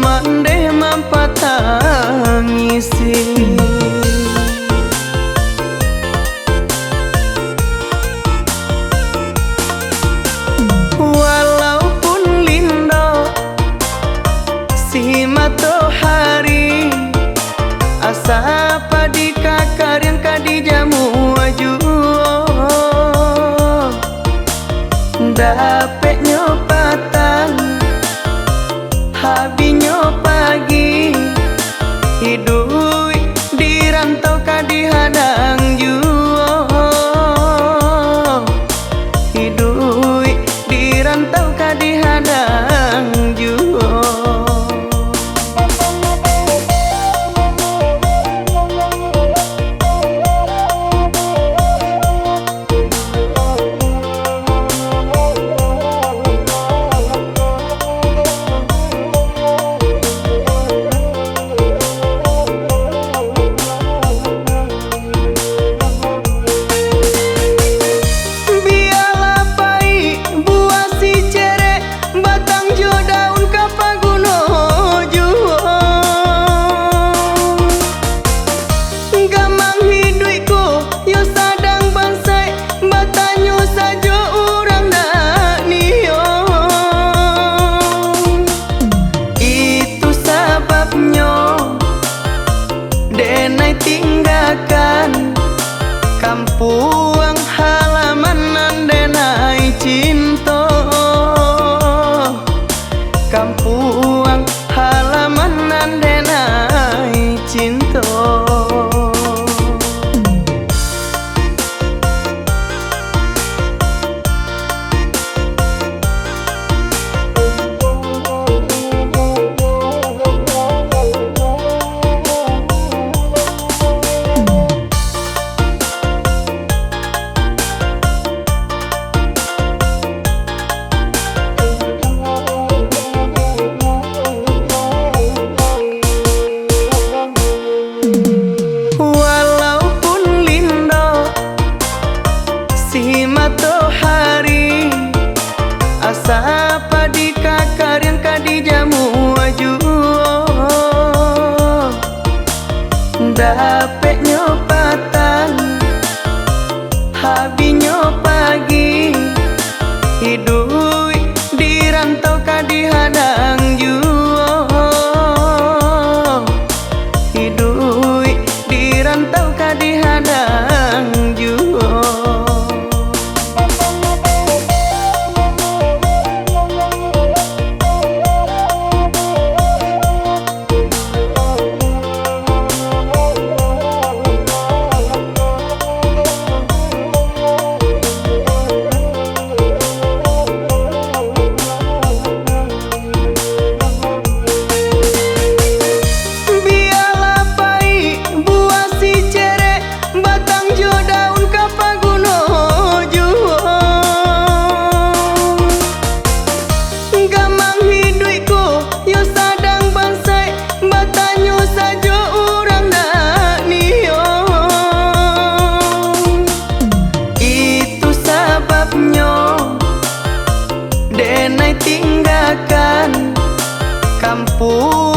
mande mampatangisi. Walaupun lindo si matahari asa padi kakarian kadi jamu aju dapet nyopatan habinyo pagi hidup di rantau kadi hadang juo hidup di rantau kadi hadang juo. Denai tinggalkan kampung halaman denai cinta kampung halaman denai cinta. Si matahari asa padi kakarian kadi jamu aju dapet nyopatan habinyo pagi hidup di rantau kadi hadang juo hidup di rantau kadi hadang juo. Denai tinggalkan kampung